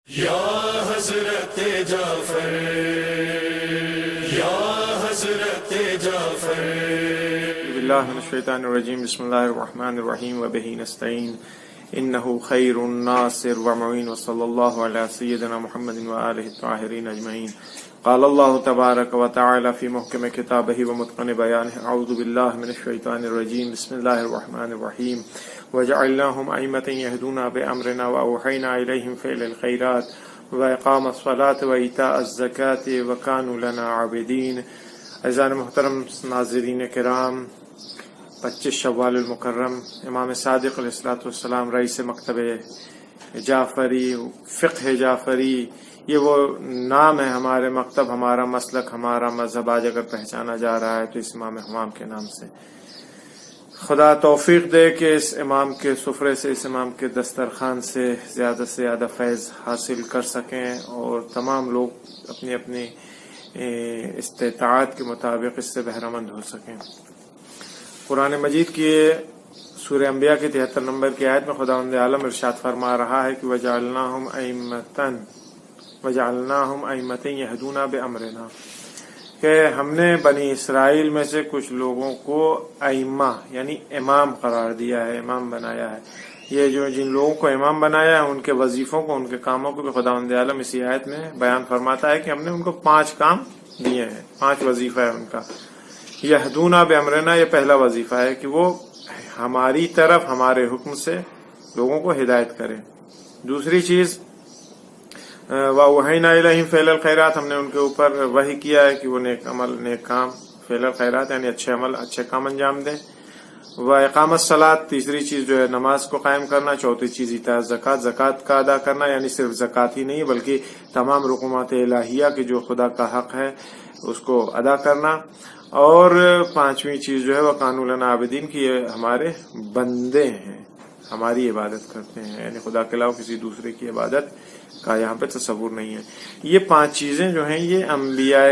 یا حضرت جعفر، یا حضرت جعفر۔ باللہ من الشیطان الرجیم، بسم اللہ الرحمن الرحیم وبہ نستعین انہ خیر الناصر ومعین وصلی اللہ علی سیدنا محمد وآلہ الطاہرین اجمعین۔ قال اللہ تبارک وتعالی فی محکم کتابہ ومتقن بیانہ، اعوذ باللہ من الشیطان الرجیم، بسم اللہ الرحمن الرحیم۔ وجعلناہم ائمۃ یہدون بامرنا واوحینا الیہم فعل الخیرات واقام الصلاۃ وایتاء الزکاۃ وکانوا لنا عابدین۔ عزیزان محترم ناظرین کرام، 25 شوال المکرم، امام صادق علیہ السلام رئیس مکتب جعفری، فقہ جعفری، یہ وہ نام ہے ہمارے مکتب، ہمارا مسلک، ہمارا مذہب آج اگر پہچانا جا رہا ہے تو اس امام حمام کے نام سے۔ خدا توفیق دے کہ اس امام کے سفرے سے، اس امام کے دسترخوان سے زیادہ فیض حاصل کر سکیں اور تمام لوگ اپنی اپنی استطاعت کے مطابق اس سے بہرہ مند ہو سکیں۔ قرآن مجید کی سورہ انبیاء کی 73 نمبر کی آیت میں خداوند عالم ارشاد فرما رہا ہے کہ وجعلناہم ائمۃ یہدون بامرنا، کہ ہم نے بنی اسرائیل میں سے کچھ لوگوں کو ائمہ یعنی امام قرار دیا ہے، امام بنایا ہے۔ یہ جو جن لوگوں کو امام بنایا ہے ان کے وظیفوں کو، ان کے کاموں کو بھی خداوند عالم اسی آیت میں بیان فرماتا ہے کہ ہم نے ان کو 5 کام دیے ہیں، 5 وظیفہ ہے ان کا۔ یہدون بامرنا، یہ پہلا وظیفہ ہے کہ وہ ہماری طرف ہمارے حکم سے لوگوں کو ہدایت کریں۔ دوسری چیز وَأَوْحَيْنَا إِلَيْهِمْ فِعْلَ الْخَيْرَاتِ، ہم نے ان کے اوپر وحی کیا ہے کہ وہ نیک عمل، نیک کام، فعل الخیرات یعنی اچھے عمل، اچھے کام انجام دیں۔ وَإِقَامَ الصَّلَاةِ، تیسری چیز جو ہے نماز کو قائم کرنا۔ چوتھی چیز ایتاء الزکوٰۃ، زکوٰۃ کا ادا کرنا، یعنی صرف زکوٰۃ ہی نہیں بلکہ تمام رقومات الہیہ کے جو خدا کا حق ہے اس کو ادا کرنا۔ اور 5ویں چیز جو ہے وہ وَكَانُوا لَنَا عَابِدِينَ، کہ یہ ہمارے بندے ہیں، ہماری عبادت کرتے ہیں، یعنی خدا کے علاوہ کسی دوسرے کی عبادت کا یہاں پہ تصور نہیں ہے۔ یہ 5 چیزیں جو ہیں یہ انبیاء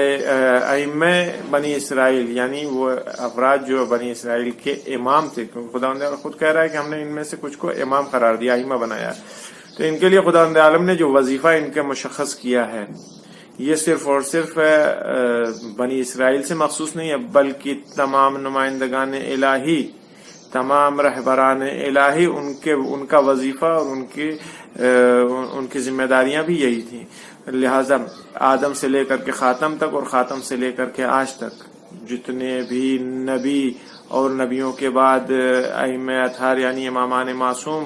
ائمہ بنی اسرائیل، یعنی وہ افراد جو بنی اسرائیل کے امام تھے، کیونکہ خداوند عالم خود کہہ رہا ہے کہ ہم نے ان میں سے کچھ کو امام قرار دیا، ائمہ بنایا، تو ان کے لیے خداوند عالم نے جو وظیفہ ان کے مشخص کیا ہے یہ صرف اور صرف بنی اسرائیل سے مخصوص نہیں ہے بلکہ تمام نمائندگان الہی، تمام رہبران الہی، ان کا وظیفہ اور ان کی ذمہ داریاں بھی یہی تھیں۔ لہذا آدم سے لے کر کے خاتم تک اور خاتم سے لے کر کے آج تک جتنے بھی نبی اور نبیوں کے بعد ائمہ اطہار یعنی امامان معصوم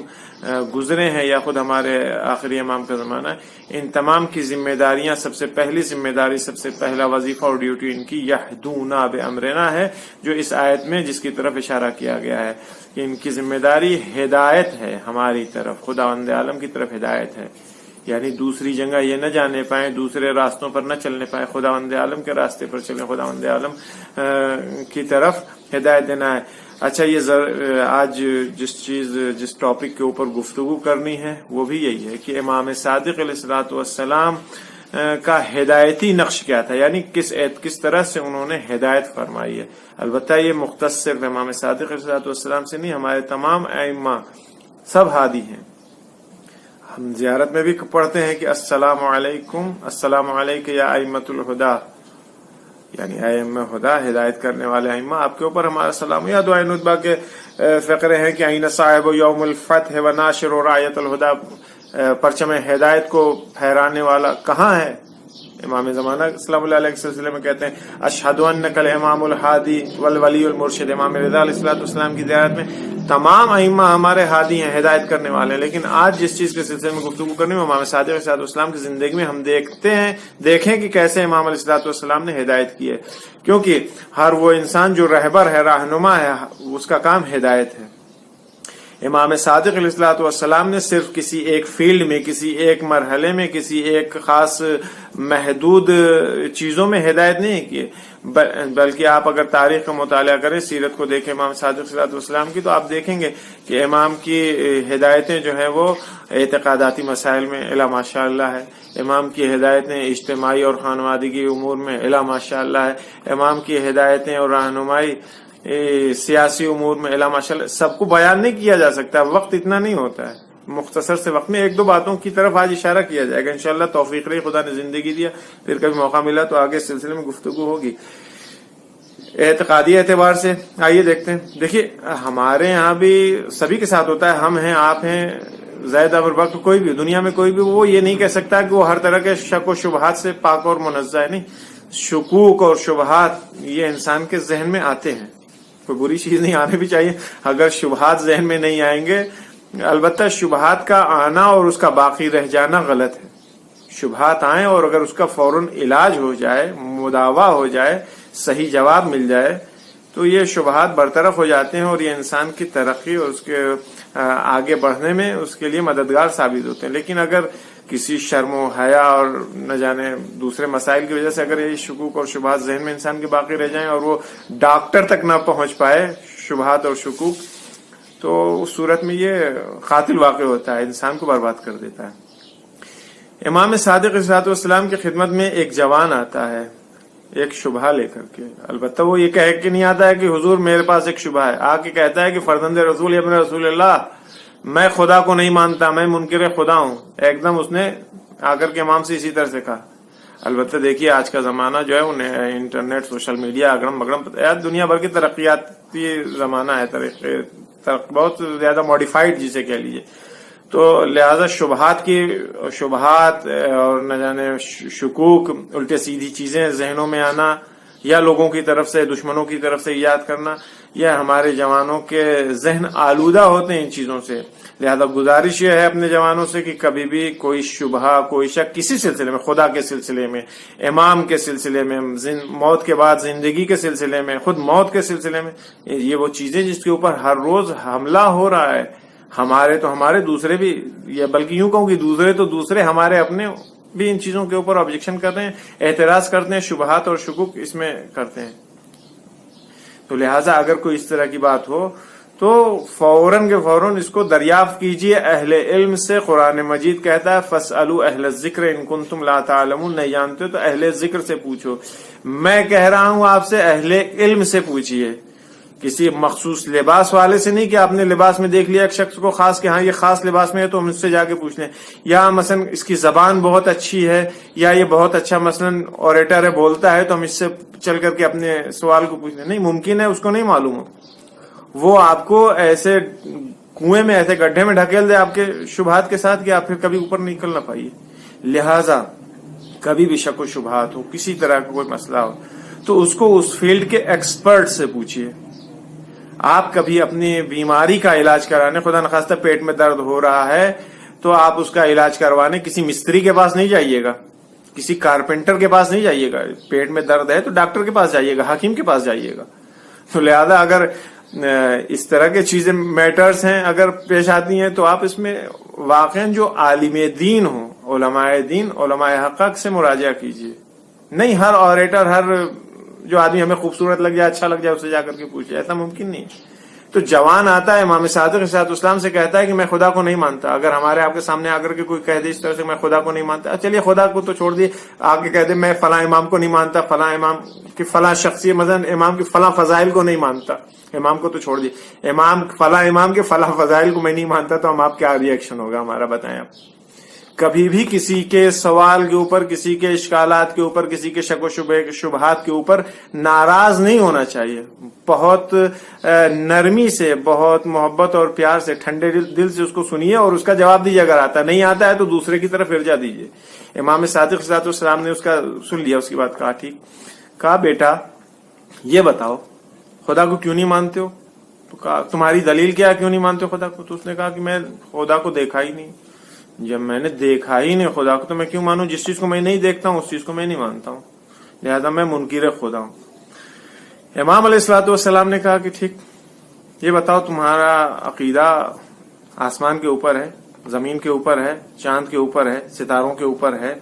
گزرے ہیں یا خود ہمارے آخری امام کا زمانہ ہے، ان تمام کی ذمہ داریاں، سب سے پہلی ذمہ داری، سب سے پہلا وظیفہ اور ڈیوٹی ان کی یہدون بامرنا ہے، جو اس آیت میں جس کی طرف اشارہ کیا گیا ہے کہ ان کی ذمہ داری ہدایت ہے، ہماری طرف خداوند عالم کی طرف ہدایت ہے، یعنی دوسری جگہ یہ نہ جانے پائیں، دوسرے راستوں پر نہ چلنے پائیں، خداوند عالم کے راستے پر چلیں، خداوند عالم کی طرف ہدایت دینا ہے۔ اچھا، یہ آج جس ٹاپک کے اوپر گفتگو کرنی ہے وہ بھی یہی ہے کہ امام صادق علیہ السلام کا ہدایتی نقش کیا تھا، یعنی کس طرح سے انہوں نے ہدایت فرمائی ہے۔ البتہ یہ مختص صرف امام صادق علیہ السلام سے نہیں، ہمارے تمام ائمہ سب ہادی ہیں۔ ہم زیارت میں بھی پڑھتے ہیں کہ السلام علیکم، السلام علیکم یا ائمۃ الہدیٰ، یعنی ائمہ ہدا، ہدایت کرنے والے ائمہ، آپ کے اوپر ہمارا سلام۔ یا دعائے ندبہ کے فقرے ہیں کہ این صاحب یوم الفتح و ناشر و رایت الہدیٰ، پرچم ہدایت کو پھہرانے والا کہاں ہے؟ امام زمانہ اسلام اللہ علیہ کے سلسلے میں کہتے ہیں اشہد انک الامام الہادی والولی المرشد۔ امام رضا علیہ السلام کی زیارت میں تمام ائمہ ہمارے ہادی ہیں، ہدایت کرنے والے ہیں۔ لیکن آج جس چیز کے سلسلے میں گفتگو کرنی ہے امام صادق علیہ السلام کی زندگی میں ہم دیکھیں کہ کیسے امام علیہ السلام نے ہدایت کی ہے، کیونکہ ہر وہ انسان جو رہبر ہے، رہنما ہے، اس کا کام ہدایت ہے۔ امام صادق علیہ السلام نے صرف کسی ایک فیلڈ میں، کسی ایک مرحلے میں، کسی ایک خاص محدود چیزوں میں ہدایت نہیں کی، بلکہ آپ اگر تاریخ کا مطالعہ کریں، سیرت کو دیکھیں امام صادق علیہ السلام کی، تو آپ دیکھیں گے کہ امام کی ہدایتیں جو ہیں وہ اعتقاداتی مسائل میں الا ماشاء اللہ ہے، امام کی ہدایتیں اجتماعی اور خانوادگی امور میں الا ماشاء اللہ ہے، امام کی ہدایتیں اور رہنمائی سیاسی امور میں الا ماشاء اللہ۔ سب کو بیان نہیں کیا جا سکتا، وقت اتنا نہیں ہوتا ہے، مختصر سے وقت میں 1-2 باتوں کی طرف آج اشارہ کیا جائے گا انشاءاللہ، توفیق رہی، خدا نے زندگی دیا، پھر کبھی موقع ملا تو آگے اس سلسلے میں گفتگو ہوگی۔ اعتقادی اعتبار سے آئیے دیکھتے ہیں۔ دیکھیے ہمارے یہاں بھی سبھی کے ساتھ ہوتا ہے، ہم ہیں، آپ ہیں، زید ابر بکر، کوئی بھی دنیا میں کوئی بھی، وہ یہ نہیں کہہ سکتا کہ وہ ہر طرح کے شک و شبہات سے پاک اور منزہ ہے، نہیں، شکوک اور شبہات یہ انسان کے ذہن میں آتے ہیں، کوئی بری چیز نہیں، آنے بھی چاہیے۔ اگر شبہات ذہن میں نہیں آئیں گے، البتہ شبہات کا آنا اور اس کا باقی رہ جانا غلط ہے۔ شبہات آئیں اور اگر اس کا فوراً علاج ہو جائے، مداوا ہو جائے، صحیح جواب مل جائے تو یہ شبہات برطرف ہو جاتے ہیں اور یہ انسان کی ترقی اور اس کے آگے بڑھنے میں اس کے لیے مددگار ثابت ہوتے ہیں۔ لیکن اگر کسی شرم و حیا اور نہ جانے دوسرے مسائل کی وجہ سے اگر یہ شکوک اور شبہات ذہن میں انسان کے باقی رہ جائیں اور وہ ڈاکٹر تک نہ پہنچ پائے شبہات اور شکوک، تو اس صورت میں یہ قاتل واقع ہوتا ہے، انسان کو برباد کر دیتا ہے۔ امام صادق علیہ الصلوۃ والسلام کی خدمت میں ایک جوان آتا ہے ایک شبہ لے کر کے، البتہ وہ یہ کہہ کے نہیں آتا ہے کہ حضور میرے پاس ایک شبہ ہے، آ کے کہتا ہے کہ فرزند رسول ابن رسول اللہ، میں خدا کو نہیں مانتا، میں منکر خدا ہوں۔ ایک دم اس نے آ کر کے امام سے اسی طرح سے کہا۔ البتہ دیکھیے آج کا زمانہ جو ہے انہیں انٹرنیٹ، سوشل میڈیا، اگرم بگرم، دنیا بھر کی ترقیاتی زمانہ ہے، بہت زیادہ ماڈیفائڈ جسے کہہ لیجیے، تو لہذا شبہات اور نہ جانے شکوک، الٹے سیدھی چیزیں ذہنوں میں آنا یا لوگوں کی طرف سے، دشمنوں کی طرف سے یاد کرنا، یہ ہمارے جوانوں کے ذہن آلودہ ہوتے ہیں ان چیزوں سے۔ لہذا گزارش یہ ہے اپنے جوانوں سے کہ کبھی بھی کوئی شبہ، کوئی شک کسی سلسلے میں، خدا کے سلسلے میں، امام کے سلسلے میں، موت کے بعد زندگی کے سلسلے میں، خود موت کے سلسلے میں، یہ وہ چیزیں جس کے اوپر ہر روز حملہ ہو رہا ہے، ہمارے دوسرے بھی، یا بلکہ یوں کہوں کہ دوسرے ہمارے اپنے بھی ان چیزوں کے اوپر آبجیکشن کرتے ہیں، اعتراض کرتے ہیں، شبہات اور شکوک اس میں کرتے ہیں۔ تو لہٰذا اگر کوئی اس طرح کی بات ہو تو فوراً کے فوراً اس کو دریافت کیجئے اہل علم سے۔ قرآن مجید کہتا ہے فَاسْأَلُوا أَهْلَ الذِّكْرِ إِن كُنتُمْ لَا تَعْلَمُونَ، نہیں جانتے ہو تو اہل ذکر سے پوچھو۔ میں کہہ رہا ہوں آپ سے اہل علم سے پوچھئے، کسی مخصوص لباس والے سے نہیں کہ آپ نے لباس میں دیکھ لیا ایک شخص کو خاص کہ ہاں یہ خاص لباس میں ہے تو ہم اس سے جا کے پوچھ لیں، یا مثلا اس کی زبان بہت اچھی ہے یا یہ بہت اچھا مثلا اوریٹر ہے، بولتا ہے، تو ہم اس سے چل کر کے اپنے سوال کو پوچھ لیں۔ نہیں، ممکن ہے اس کو نہیں معلوم ہو، وہ آپ کو ایسے کنویں میں، ایسے گڈھے میں ڈھکیل دے آپ کے شبہات کے ساتھ کہ آپ پھر کبھی اوپر نکل نہ پائیے۔ لہذا کبھی بھی شک و شبہات ہو، کسی طرح کا کوئی مسئلہ ہو تو اس کو اس فیلڈ کے ایکسپرٹ سے پوچھیے۔ آپ کبھی اپنی بیماری کا علاج کرانے، خدا نخواستہ پیٹ میں درد ہو رہا ہے تو آپ اس کا علاج کروانے کسی مستری کے پاس نہیں جائیے گا، کسی کارپینٹر کے پاس نہیں جائیے گا۔ پیٹ میں درد ہے تو ڈاکٹر کے پاس جائیے گا، حکیم کے پاس جائیے گا۔ تو لہذا اگر اس طرح کی چیزیں میٹرز ہیں اگر پیش آتی ہیں تو آپ اس میں واقعاً جو عالم دین ہوں، علماء دین، علماء حقیقت سے مراجعہ کیجیے۔ نہیں ہر اوریٹر، ہر جو آدمی ہمیں خوبصورت لگ جائے، اچھا لگ جائے، اسے جا کر کے پوچھے، ایسا ممکن نہیں۔ تو جوان آتا ہے امام صادق علیہ الصلوۃ والسلام سے کہتا ہے کہ میں خدا کو نہیں مانتا۔ اگر ہمارے آپ کے سامنے آ کر کے کوئی کہہ دے اس طرح سے میں خدا کو نہیں مانتا، چلیے خدا کو تو چھوڑ دیے، آ کے کہہ دے میں فلاں امام کو نہیں مانتا، فلاں امام کی فلاں شخصیت، مثلا امام کی فلاں فضائل کو نہیں مانتا، امام کو تو چھوڑ دیے، فلاں امام کے فلاں فضائل کو میں نہیں مانتا، تو ہم آپ کیا ریئیکشن ہوگا ہمارا، بتائیں آپ۔ کبھی بھی کسی کے سوال کے اوپر، کسی کے اشکالات کے اوپر، کسی کے شک و شبہات کے اوپر ناراض نہیں ہونا چاہیے۔ بہت نرمی سے، بہت محبت اور پیار سے، ٹھنڈے دل سے اس کو سنیے اور اس کا جواب دیجیے۔ اگر آتا نہیں آتا ہے تو دوسرے کی طرف ارجا دیجیے۔ امام صادق علیہ السلام نے اس کا سن لیا، اس کی بات کہا ٹھیک، کہا بیٹا یہ بتاؤ خدا کو کیوں نہیں مانتے ہو؟ تو کہا تمہاری دلیل کیا، کیوں نہیں مانتے ہو خدا کو؟ تو اس نے کہا کہ میں خدا کو دیکھا ہی نہیں، جب میں نے دیکھا ہی نہیں خدا کو تو میں کیوں مانوں؟ جس چیز کو میں نہیں دیکھتا ہوں اس چیز کو میں نہیں مانتا ہوں، لہذا میں منکر خدا ہوں۔ امام علیہ الصلوۃ والسلام نے کہا کہ ٹھیک، یہ بتاؤ تمہارا عقیدہ آسمان کے اوپر ہے، زمین کے اوپر ہے، چاند کے اوپر ہے، ستاروں کے اوپر ہے،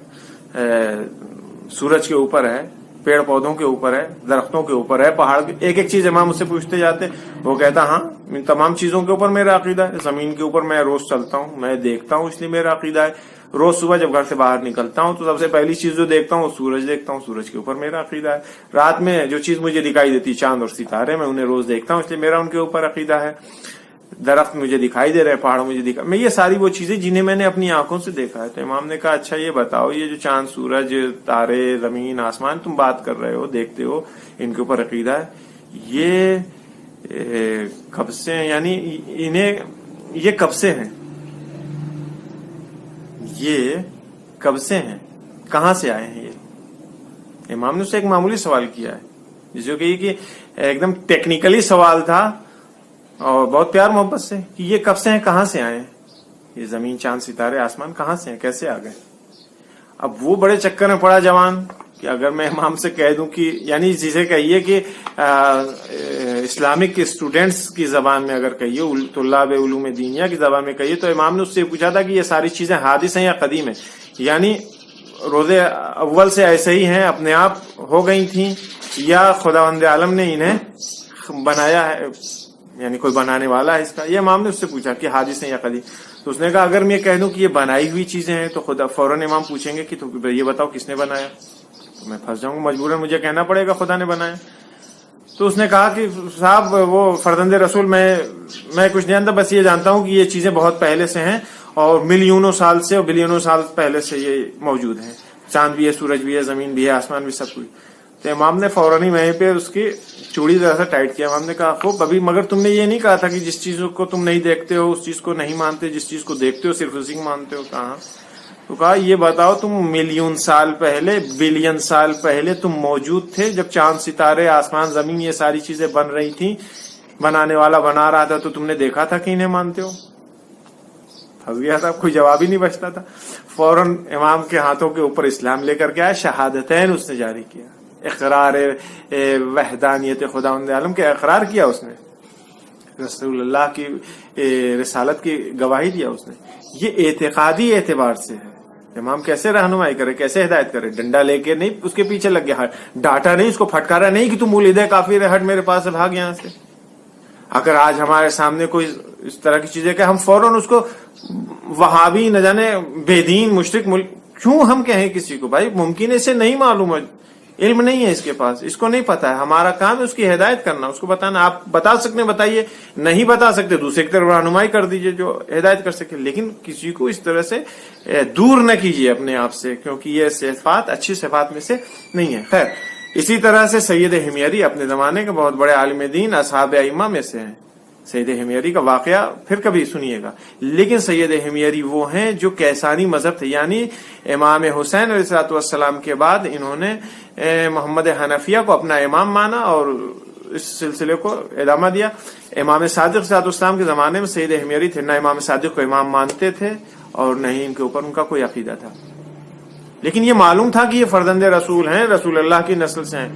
سورج کے اوپر ہے، پیڑ پودوں کے اوپر ہے، درختوں کے اوپر ہے، پہاڑ کے، ایک ایک چیز امام اس سے پوچھتے جاتے، وہ کہتا ہاں ان تمام چیزوں کے اوپر میرا عقیدہ ہے۔ زمین کے اوپر میں روز چلتا ہوں، میں دیکھتا ہوں، اس لیے میرا عقیدہ ہے۔ روز صبح جب گھر سے باہر نکلتا ہوں تو سب سے پہلی چیز جو دیکھتا ہوں وہ سورج دیکھتا ہوں، سورج کے اوپر میرا عقیدہ ہے۔ رات میں جو چیز مجھے دکھائی دیتی چاند اور ستارے، میں انہیں روز دیکھتا ہوں، اس لیے میرا ان کے اوپر عقیدہ ہے۔ درخت مجھے دکھائی دے رہے ہیں, پہاڑ مجھے دکھا, میں یہ ساری وہ چیزیں جنہیں میں نے اپنی آنکھوں سے دیکھا ہے. تو امام نے کہا اچھا یہ بتاؤ, یہ جو چاند سورج تارے زمین آسمان تم بات کر رہے ہو, دیکھتے ہو, ان کے اوپر عقیدہ ہے, یہ کب سے ہیں, یعنی انہیں یہ کب سے ہیں, یہ کب سے ہیں, کہاں سے آئے ہیں یہ؟ امام نے اس سے ایک معمولی سوال کیا ہے, جسے کہ ایک دم ٹیکنیکلی سوال تھا اور بہت پیار محبت سے, کہ یہ کب سے ہیں, کہاں سے آئے ہیں, یہ زمین چاند ستارے آسمان کہاں سے ہیں, کیسے آ گئے. اب وہ بڑے چکر میں پڑا جوان کہ اگر میں امام سے کہہ دوں کہ, یعنی جسے کہیے کہ اسلامک اسٹوڈینٹس کی زبان میں اگر کہیے, طلاب علوم دینیا کی زبان میں کہیے, تو امام نے اس سے پوچھا تھا کہ یہ ساری چیزیں حادث ہیں یا قدیم ہیں, یعنی روز اول سے ایسے ہی ہیں, اپنے آپ ہو گئی تھیں, یا خداوند عالم نے انہیں بنایا ہے, یعنی کوئی بنانے والا ہے اس کا. یہ امام نے اس سے پوچھا کہ حادث ہیں یا قدیم. تو اس نے کہا اگر میں کہہ دوں کہ یہ بنائی ہوئی چیزیں ہیں تو خدا فوراً امام پوچھیں گے کہ تو یہ بتاؤ کس نے بنایا, تو میں پھنس جاؤں گا, مجبوراً مجھے کہنا پڑے گا خدا نے بنایا. تو اس نے کہا کہ صاحب وہ فرزند رسول, میں کچھ نہیں جانتا, بس یہ جانتا ہوں کہ یہ چیزیں بہت پہلے سے ہیں اور ملینوں سال سے اور بلینوں سال پہلے سے یہ موجود ہیں, چاند بھی ہے, سورج بھی ہے, زمین بھی ہے, آسمان بھی, سب کچھ. تو امام نے فوراً ہی وہیں پہ اس کی چوڑی ذرا سا ٹائٹ کیا. امام نے کہا خوب, ابھی مگر تم نے یہ نہیں کہا تھا کہ جس چیز کو تم نہیں دیکھتے ہو اس چیز کو نہیں مانتے, جس چیز کو دیکھتے ہو صرف اسی کو مانتے ہو. کہاں؟ تو کہا یہ بتاؤ تم ملین سال پہلے, بلین سال پہلے تم موجود تھے جب چاند ستارے آسمان زمین یہ ساری چیزیں بن رہی تھیں, بنانے والا بنا رہا تھا, تو تم نے دیکھا تھا کہ انہیں مانتے ہو؟ پھنس گیا تھا, کوئی جواب ہی نہیں بچتا تھا. فوراً امام کے ہاتھوں کے اوپر اسلام لے کر کے آیا, شہادتین اس نے جاری کیا, اقرار وحدانیت خداوند عالم کے اقرار کیا اس نے, رسول اللہ کی رسالت کی گواہی دیا اس نے. یہ اعتقادی اعتبار سے ہے. امام کیسے رہنمائی کرے, کیسے ہدایت کرے, ڈنڈا لے کے نہیں اس کے پیچھے لگ گیا, ڈانٹا نہیں, اس کو پھٹکارا نہیں کہ تم مولد کافر ہے, ہٹ میرے پاس سے, بھاگ یہاں سے. اگر آج ہمارے سامنے کوئی اس طرح کی چیزیں کہ ہم فوراً اس کو وہابی, نہ جانے بے دین, مشرک, کیوں ہم کہیں کسی کو, بھائی ممکن ہے اسے نہیں معلوم ہے, علم نہیں ہے اس کے پاس, اس کو نہیں پتا ہے. ہمارا کام ہے اس کی ہدایت کرنا, اس کو بتانا. آپ بتا سکتے ہیں بتائیے, نہیں بتا سکتے دوسرے کی طرف رہنمائی کر دیجئے جو ہدایت کر سکے, لیکن کسی کو اس طرح سے دور نہ کیجیے اپنے آپ سے, کیونکہ یہ صفات اچھی صفات میں سے نہیں ہے. خیر, اسی طرح سے سید حمیری اپنے زمانے کے بہت بڑے عالم دین اصحاب ائمہ میں سے ہیں. سید حمیری کا واقعہ پھر کبھی سنیے گا. لیکن سید حمیری وہ ہیں جو کیسانی مذہب تھے, یعنی امام حسین علیہ السلام کے بعد انہوں نے محمد حنفیہ کو اپنا امام مانا اور اس سلسلے کو ادامہ دیا. امام صادق علیہ السلام کے زمانے میں سید حمیری تھے, نہ امام صادق کو امام مانتے تھے اور نہ ہی ان کے اوپر ان کا کوئی عقیدہ تھا. لیکن یہ معلوم تھا کہ یہ فرزند رسول ہیں, رسول اللہ کی نسل سے ہیں.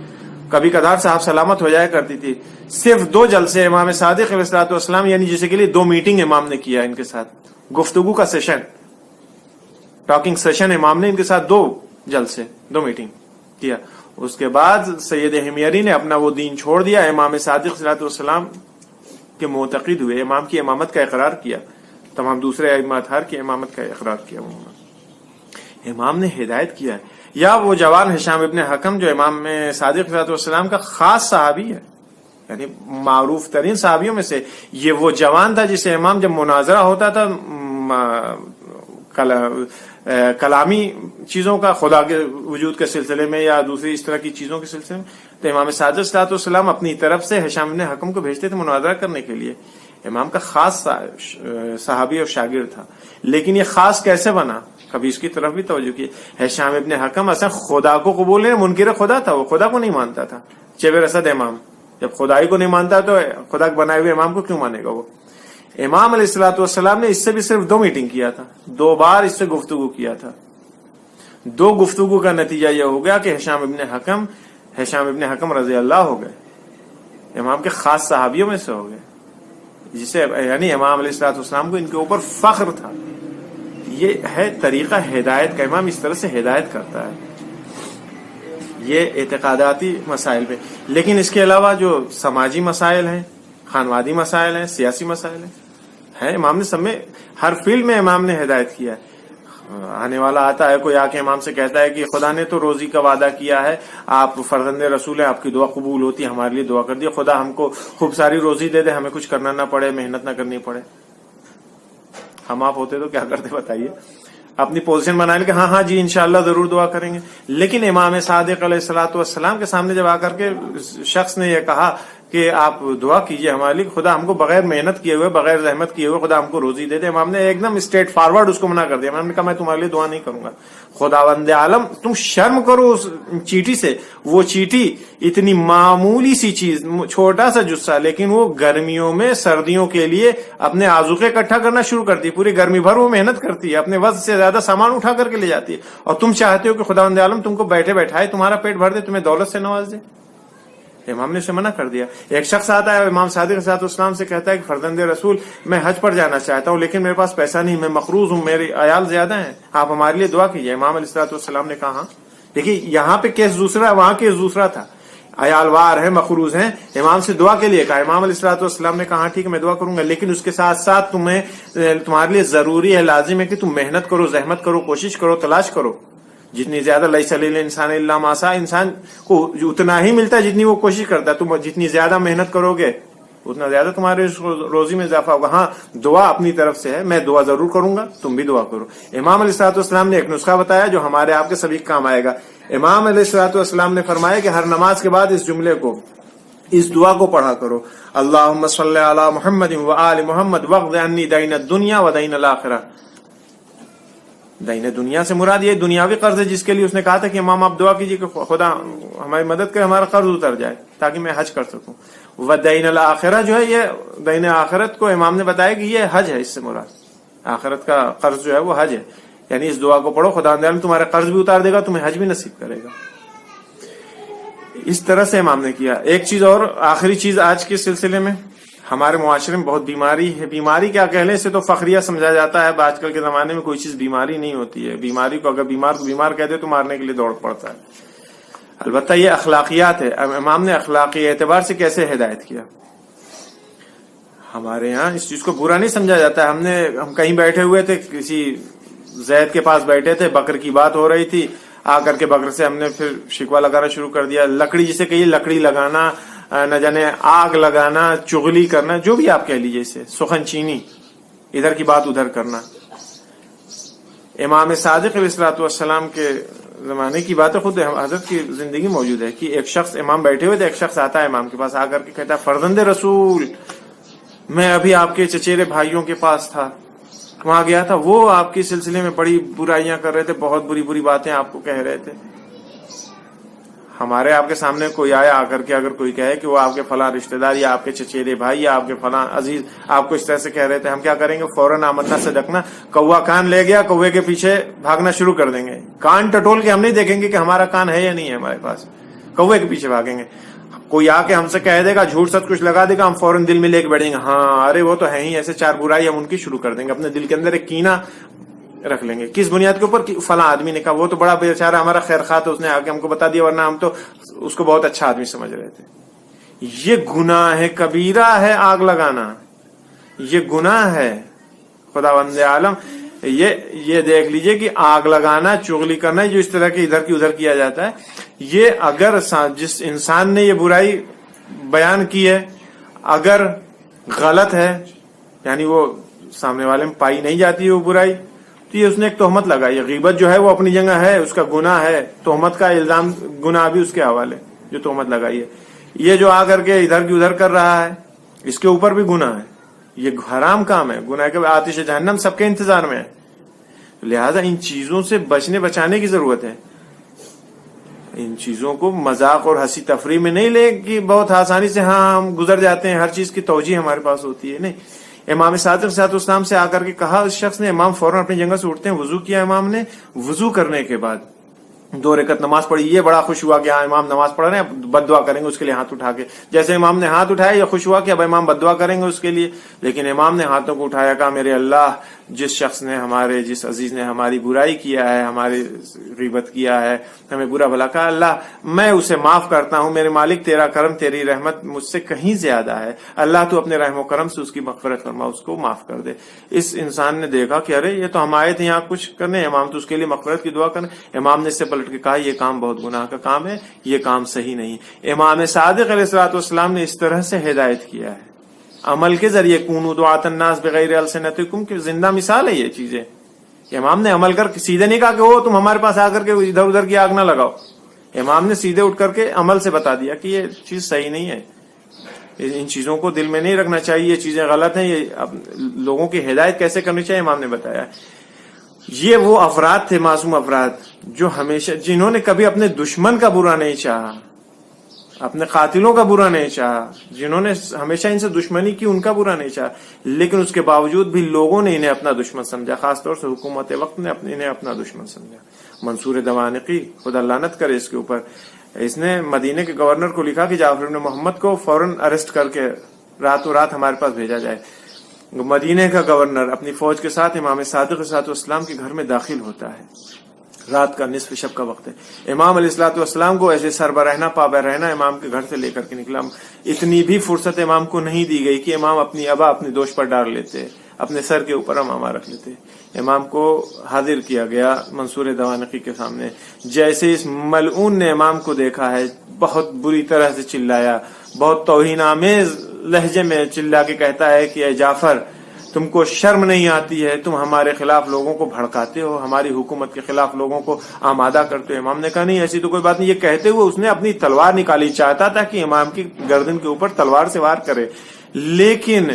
کبھی کبھار صاحب سلامت ہو جایا کرتی تھی. صرف 2 جلسے امام صادق علیہ السلام, یعنی جیسے کے لیے 2 میٹنگ امام نے کیا ان کے ساتھ, گفتگو کا سیشن, ٹاکنگ سیشن امام نے ان کے ساتھ 2 جلسے 2 میٹنگ کیا. اس کے بعد سید حمیری نے اپنا وہ دین چھوڑ دیا, امام صادق علیہ السلام کے معتقد ہوئے, امام کی امامت کا اقرار کیا, تمام دوسرے ائمہ اطہار کی امامت کا اقرار کیا. امام نے ہدایت کیا ہے. یا وہ جوان ہشام ابن حکم جو امام صادق علیہ السلام کا خاص صحابی ہے, یعنی معروف ترین صحابیوں میں سے, یہ وہ جوان تھا جسے امام جب مناظرہ ہوتا تھا کلامی چیزوں کا, خدا کے وجود کے سلسلے میں یا دوسری اس طرح کی چیزوں کے سلسلے میں, تو امام صادق علیہ السلام اپنی طرف سے ہشام ابن حکم کو بھیجتے تھے مناظرہ کرنے کے لیے. امام کا خاص صحابی اور شاگرد تھا. لیکن یہ خاص کیسے بنا, کبھی اس کی طرف بھی توجہ کی. ہشام ابن حکم اصلا خدا کو قبول نہیں, منکر خدا تھا, وہ خدا کو نہیں مانتا تھا. چبر اسد امام جب خدائی کو نہیں مانتا تو خدا کے بنائے ہوئے امام کو کیوں مانے گا وہ. امام علیہ الصلوۃ والسلام نے اس سے بھی صرف 2 میٹنگ کیا تھا, 2 بار اس سے گفتگو کیا تھا. 2 گفتگو کا نتیجہ یہ ہو گیا کہ ہشام ابن حکم رضی اللہ ہو گئے, امام کے خاص صحابیوں میں سے ہو گئے, جسے یعنی امام علیہ الصلوۃ والسلام کو ان کے اوپر فخر تھا. یہ ہے طریقہ ہدایت کا, امام اس طرح سے ہدایت کرتا ہے. یہ اعتقاداتی مسائل پہ. لیکن اس کے علاوہ جو سماجی مسائل ہیں, خانوادی مسائل ہیں, سیاسی مسائل ہیں, امام نے سب میں ہر فیلڈ میں امام نے ہدایت کیا ہے. آنے والا آتا ہے, کوئی آ کے امام سے کہتا ہے کہ خدا نے تو روزی کا وعدہ کیا ہے, آپ فرزند رسول ہیں, آپ کی دعا قبول ہوتی ہے, ہمارے لیے دعا کر دیے, خدا ہم کو خوب ساری روزی دے دے, ہمیں کچھ کرنا نہ پڑے, محنت نہ کرنی پڑے. ہم آپ ہوتے تو کیا کرتے بتائیے؟ اپنی پوزیشن بنا لیں کہ ہاں ہاں جی انشاءاللہ ضرور دعا کریں گے. لیکن امام صادق علیہ الصلوۃ والسلام کے سامنے جب آ کر کے شخص نے یہ کہا کہ آپ دعا کیجئے ہمارے لیے, خدا ہم کو بغیر محنت کیے ہوئے, بغیر زحمت کیے ہوئے خدا ہم کو روزی دے دے, امام نے ایک دم اسٹریٹ فارورڈ اس کو منع کر دیا. امام نے کہا میں تمہارے لیے دعا نہیں کروں گا. خداوند عالم تم شرم کرو اس چیٹی سے. وہ چیٹی اتنی معمولی سی چیز, چھوٹا سا جسہ, لیکن وہ گرمیوں میں سردیوں کے لیے اپنے آذوقے اکٹھا کرنا شروع کرتی ہے. پوری گرمی بھر وہ محنت کرتی ہے, اپنے وزن سے زیادہ سامان اٹھا کر کے لے جاتی ہے, اور تم چاہتے ہو کہ خداوند عالم تم کو بیٹھے بیٹھائے, تمہارا پیٹ بھر دے, تمہیں دولت سے نواز دے. امام نے اسے منع کر دیا. ایک شخص آتا ہے امام صادق علیہ السلام سے, کہتا ہے کہ فرزند رسول میں حج پر جانا چاہتا ہوں لیکن میرے پاس پیسہ نہیں, میں مقروض ہوں, میرے عیال زیادہ ہیں, آپ ہمارے لیے دعا کیجیے. امام علیہ السلام نے کہا دیکھیے یہاں پہ کیس دوسرا, وہاں کیس دوسرا تھا. عیال وار ہیں, مقروض ہیں, امام سے دعا کے لیے کہا. امام علیہ السلام نے کہا ٹھیک ہے میں دعا کروں گا, لیکن اس کے ساتھ ساتھ تمہارے لیے ضروری ہے, لازم ہے کہ تم محنت کرو, زحمت کرو, کوشش کرو, تلاش کرو. جتنی زیادہ لیس للانسان الا ما سعى, انسان کو اتنا ہی ملتا ہے جتنی وہ کوشش کرتا ہے. تم جتنی زیادہ محنت کرو گے اتنا زیادہ تمہارے روزی میں اضافہ ہوگا. ہاں دعا اپنی طرف سے ہے, میں دعا ضرور کروں گا, تم بھی دعا کرو. امام علیہ السلام نے ایک نسخہ بتایا جو ہمارے آپ کے سبھی کام آئے گا. امام علیہ السلام نے فرمایا کہ ہر نماز کے بعد اس جملے کو, اس دعا کو پڑھا کرو, اللہم صلی علی محمد وآل محمد واقض عنی دین الدنیا ودین الآخرہ. دین دنیا سے مراد یہ دنیاوی قرض ہے جس کے لیے اس نے کہا تھا کہ امام آپ دعا کیجیے کہ خدا ہماری مدد کرے, ہمارا قرض اتر جائے تاکہ میں حج کر سکوں. ودین الآخرہ جو ہے یہ دین آخرت کو امام نے بتایا کہ یہ حج ہے, اس سے مراد آخرت کا قرض جو ہے وہ حج ہے. یعنی اس دعا کو پڑھو, خدا تمہارا قرض بھی اتار دے گا, تمہیں حج بھی نصیب کرے گا. اس طرح سے امام نے کیا. ایک چیز اور, آخری چیز آج کے سلسلے میں, ہمارے معاشرے میں بہت بیماری ہے. بیماری کیا کہہ لیں, اسے تو فخریہ سمجھا جاتا ہے. آج کل کے زمانے میں کوئی چیز بیماری نہیں ہوتی ہے. بیماری کو اگر بیمار کو بیمار کہتے تو مارنے کے لیے دوڑ پڑتا ہے. البتہ یہ اخلاقیات ہے. امام نے اخلاقی اعتبار سے کیسے ہدایت کیا. ہمارے ہاں اس چیز کو برا نہیں سمجھا جاتا ہے. ہم کہیں بیٹھے ہوئے تھے, کسی زید کے پاس بیٹھے تھے, بکر کی بات ہو رہی تھی, آ کر کے بکر سے ہم نے پھر شکوہ لگانا شروع کر دیا. لکڑی جسے کہیے, لکڑی لگانا, نہ جانے آگ لگانا, چغلی کرنا, جو بھی آپ کہہ لیجیے اسے, سخن چینی, ادھر کی بات ادھر کرنا. امام صادق علیہ السلام کے زمانے کی بات ہے, خود حضرت کی زندگی موجود ہے کہ ایک شخص, امام بیٹھے ہوئے تھے, ایک شخص آتا ہے امام کے پاس, آ کر کے کہتا ہے فرزند رسول میں ابھی آپ کے چچیرے بھائیوں کے پاس تھا, وہاں گیا تھا, وہ آپ کے سلسلے میں بڑی برائیاں کر رہے تھے, بہت بری بری باتیں آپ کو کہہ رہے تھے. ہمارے آپ کے سامنے کوئی آیا, آ کر کے اگر کوئی کہے کہ وہ آپ کے فلاں رشتہ دار یا آپ کے چچیرے بھائی یا آپ کے فلاں عزیز آپ کو اس طرح سے کہہ رہے تھے, ہم کیا کریں گے؟ فوراً آمدنا سے ڈکنا. کوا کان لے گیا, کوے کے پیچھے بھاگنا شروع کر دیں گے. کان ٹٹول کے ہم نہیں دیکھیں گے کہ ہمارا کان ہے یا نہیں ہے ہمارے پاس, کوے کے پیچھے بھاگیں گے. کوئی آ کے ہم سے کہہ دے گا, جھوٹ سچ کچھ لگا دے گا, ہم فوراً دل میں لے کے بیٹھیں گے, ہاں ارے وہ تو ہے ہی ایسے, چار برائی ہم ان کی شروع کر دیں گے. اپنے دل کے اندر ایک کینہ رکھ لیں گے. کس بنیاد کے اوپر؟ فلاں آدمی نے کہا, وہ تو بڑا بیچارہ ہمارا خیر خواہ تھا, اس نے آ کے ہم کو بتا دیا, ورنہ ہم تو اس کو بہت اچھا آدمی سمجھ رہے تھے. یہ گناہ ہے, کبیرہ ہے آگ لگانا, یہ گناہ ہے. خداوند عالم یہ دیکھ لیجئے کہ آگ لگانا, چغلی کرنا, جو اس طرح کے ادھر کی ادھر کیا جاتا ہے, یہ اگر جس انسان نے یہ برائی بیان کی ہے اگر غلط ہے, یعنی وہ سامنے والے میں پائی نہیں جاتی ہے وہ برائی, تو یہ اس نے ایک تہمت لگائی ہے. غیبت جو ہے وہ اپنی جگہ ہے, اس کا گناہ ہے, تہمت کا الزام گناہ بھی اس کے حوالے, جو تہمت لگائی ہے. یہ جو آ کر کے ادھر کی ادھر کر رہا ہے, اس کے اوپر بھی گناہ ہے, یہ حرام کام ہے. گناہ کے آتش جہنم سب کے انتظار میں ہے. لہذا ان چیزوں سے بچانے کی ضرورت ہے. ان چیزوں کو مذاق اور ہنسی تفریح میں نہیں لے کہ بہت آسانی سے ہاں ہم گزر جاتے ہیں, ہر چیز کی توجیہ ہمارے پاس ہوتی ہے, نہیں. امام صادق علیہ السلام سے آ کر کے کہا اس شخص نے, امام فوراً اپنی جگہ سے اٹھتے ہیں, وضو کیا امام نے, وضو کرنے کے بعد 2 رکعت نماز پڑھی. یہ بڑا خوش ہوا کہ ہاں امام نماز پڑھ رہے ہیں, بد دعا کریں گے اس کے لیے ہاتھ اٹھا کے. جیسے امام نے ہاتھ اٹھایا, یہ خوش ہوا کہ اب امام بد دعا کریں گے اس کے لیے, لیکن امام نے ہاتھوں کو اٹھایا, کہا میرے اللہ جس شخص نے جس عزیز نے ہماری برائی کیا ہے، ہماری غیبت کیا ہے، ہمیں برا بھلا کہا، اللہ میں اسے معاف کرتا ہوں، میرے مالک تیرا کرم تیری رحمت مجھ سے کہیں زیادہ ہے، اللہ تو اپنے رحم و کرم سے اس کی مغفرت فرما، اس کو معاف کر دے۔ اس انسان نے دیکھا کہ ارے یہ تو ہم آئے تھے یہاں کچھ کرنے، امام تو اس کے لیے مغفرت کی دعا کرنے، امام نے اس سے پلٹ کے کہا یہ کام بہت گناہ کا کام ہے، یہ کام صحیح نہیں۔ امام صادق علیہ الصلوۃ والسلام نے اس طرح سے ہدایت کیا ہے عمل کے ذریعے، کونوا دعاۃ الناس بغیر السنتکم، کی زندہ مثال ہے یہ چیزیں۔ امام نے عمل کر سیدھے نہیں کہا کہ وہ تم ہمارے پاس آ کر کے ادھر ادھر کی آگ نہ لگاؤ، امام نے سیدھے اٹھ کر کے عمل سے بتا دیا کہ یہ چیز صحیح نہیں ہے، ان چیزوں کو دل میں نہیں رکھنا چاہیے، یہ چیزیں غلط ہیں، یہ لوگوں کی ہدایت کیسے کرنی چاہیے امام نے بتایا۔ یہ وہ افراد تھے، معصوم افراد، جو ہمیشہ جنہوں نے کبھی اپنے دشمن کا برا نہیں چاہا، اپنے قاتلوں کا برا نہیں چاہا، جنہوں نے ہمیشہ ان سے دشمنی کی ان کا برا نہیں چاہا، لیکن اس کے باوجود بھی لوگوں نے انہیں اپنا دشمن سمجھا، خاص طور سے حکومت وقت نے انہیں اپنا دشمن سمجھا۔ منصور دوانقی خدا لعنت کرے اس کے اوپر، اس نے مدینے کے گورنر کو لکھا کہ جعفر بن محمد کو فوراً اریسٹ کر کے راتوں رات ہمارے پاس بھیجا جائے۔ مدینے کا گورنر اپنی فوج کے ساتھ امام صادق علیہ السلام کے گھر میں داخل ہوتا ہے، رات کا نصف شب کا وقت ہے، امام علیہ الصلوۃ والسلام کو ایسے سربراہنا پابرہنا امام کے گھر سے لے کر کے نکلا، اتنی بھی فرصت امام کو نہیں دی گئی کہ امام اپنی ابا اپنی دوش پر ڈال لیتے، اپنے سر کے اوپر امامہ رکھ لیتے۔ امام کو حاضر کیا گیا منصور دوانقی کے سامنے، جیسے اس ملعون نے امام کو دیکھا ہے بہت بری طرح سے چلایا، بہت توہین آمیز لہجے میں چلا کے کہتا ہے کہ اے جعفر تم کو شرم نہیں آتی ہے، تم ہمارے خلاف لوگوں کو بھڑکاتے ہو، ہماری حکومت کے خلاف لوگوں کو آمادہ کرتے ہو۔ امام نے کہا نہیں ایسی تو کوئی بات نہیں، یہ کہتے ہوئے اس نے اپنی تلوار نکالی، چاہتا تھا کہ امام کی گردن کے اوپر تلوار سے وار کرے، لیکن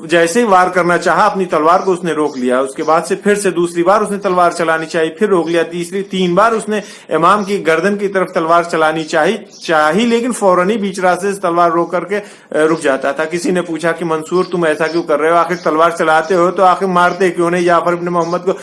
جیسے ہی وار کرنا چاہا اپنی تلوار کو اس نے روک لیا، اس کے بعد سے پھر سے دوسری بار اس نے تلوار چلانی چاہی، پھر روک لیا، تین بار اس نے امام کی گردن کی طرف تلوار چلانی چاہی لیکن فوراً ہی بیچ راستے سے تلوار روک کر کے رک جاتا تھا۔ کسی نے پوچھا کہ منصور تم ایسا کیوں کر رہے ہو، آخر تلوار چلاتے ہو تو آخر مارتے کیوں نہیں جعفر بن محمد کو؟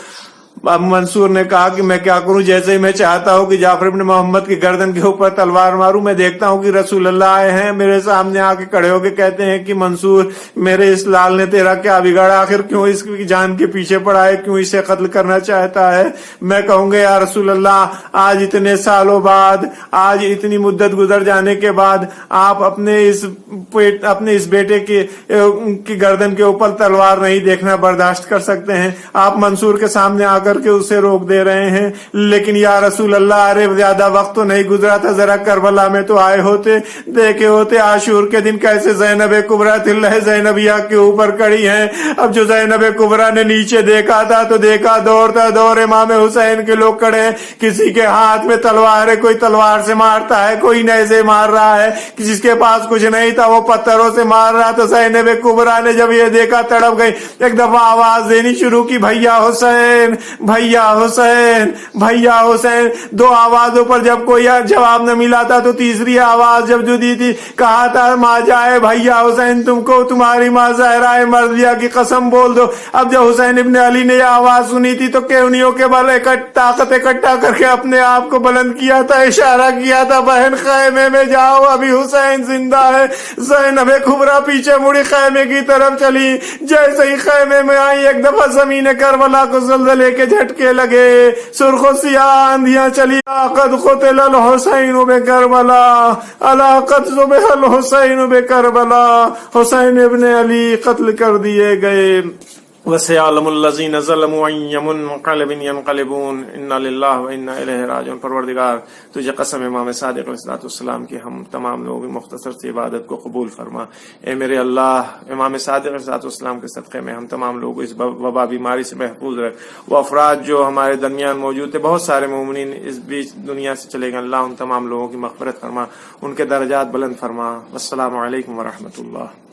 اب منصور نے کہا کہ میں کیا کروں، جیسے ہی میں چاہتا ہوں کہ جعفر بن محمد کی گردن کے اوپر تلوار ماروں، میں دیکھتا ہوں کہ رسول اللہ آئے ہیں، میرے سامنے آ کے کھڑے ہو کے کہتے ہیں کہ منصور میرے اس لال نے تیرا کیا بگاڑا، آخر کیوں اس کی جان کے پیچھے پڑا ہے، کیوں اسے قتل کرنا چاہتا ہے؟ میں کہوں گا یا رسول اللہ آج اتنے سالوں بعد، آج اتنی مدت گزر جانے کے بعد آپ اپنے اس بیٹے کی گردن کے اوپر تلوار نہیں دیکھنا برداشت کر سکتے ہیں، آپ منصور کے سامنے آ کر کے اسے روک دے رہے ہیں، لیکن یا رسول اللہ ارے زیادہ وقت تو نہیں گزرا تھا، ذرا کربلا میں تو آئے ہوتے، دیکھے ہوتے عاشور کے دن کیسے زینب کبریٰ تلہ زینبیہ کے اوپر کڑی ہیں۔ اب جو زینب کبریٰ نے نیچے دیکھا تھا تو دیکھا دور امام حسین کے لوگ کھڑے ہیں، کسی کے ہاتھ میں تلوار ہے، کوئی تلوار سے مارتا ہے، کوئی نیزے مار رہا ہے، جس کے پاس کچھ نہیں تھا وہ پتھروں سے مار رہا تھا۔ زینب کبریٰ نے جب یہ دیکھا تڑپ گئی، ایک دفعہ آواز دینی شروع کی، بھیا حسین بھیا حسین بھیا حسین۔ دو آوازوں پر جب کوئی جواب نہ ملا تھا تو تیسری آواز جب جو دی تھی، کہا تھا ماں جائے بھیا حسین تم کو تمہاری ماں زہرا مرضیہ کی قسم بول دو۔ اب جب حسین ابن علی نے یہ آواز سنی تھی تو کیونیوں کے بل طاقت اکٹھا کر کے اپنے آپ کو بلند کیا تھا، اشارہ کیا تھا بہن خیمے میں جاؤ ابھی حسین زندہ ہے۔ زینب کبریٰ پیچھے مڑی خیمے کی طرف چلی، جیسے ہی خیمے میں آئی ایک دفعہ زمین کربلا کو زلزلے کے جھٹکے لگے، سرخ و سیاہ آندھیاں چلی، قد قتل الحسین بکربلا الا قد ذبح الحسین بکربلا، حسین ابن علی قتل کر دیے گئے۔ وَسَيَعْلَمُ الَّذِينَ ظَلَمُوا أَيَّ مُنقَلِبٍ يَنقَلِبُونَ إِنَّا لِلَّهِ وَإِنَّا إِلَيْهِ رَاجِعُونَ۔ پروردگار تجھے قسم امام صادق علیہ السلام کی، ہم تمام لوگ مختصر سی عبادت کو قبول فرما۔ اے میرے اللہ امام صادق علیہ السلام کے صدقے میں ہم تمام لوگ اس وبا بیماری سے محفوظ رکھ۔ وہ افراد جو ہمارے درمیان موجود تھے، بہت سارے مومنین اس بیچ دنیا سے چلے گئے، اللہ ان تمام لوگوں کی مغفرت فرما، ان کے درجات بلند فرما۔ السلام علیکم ورحمۃ اللہ۔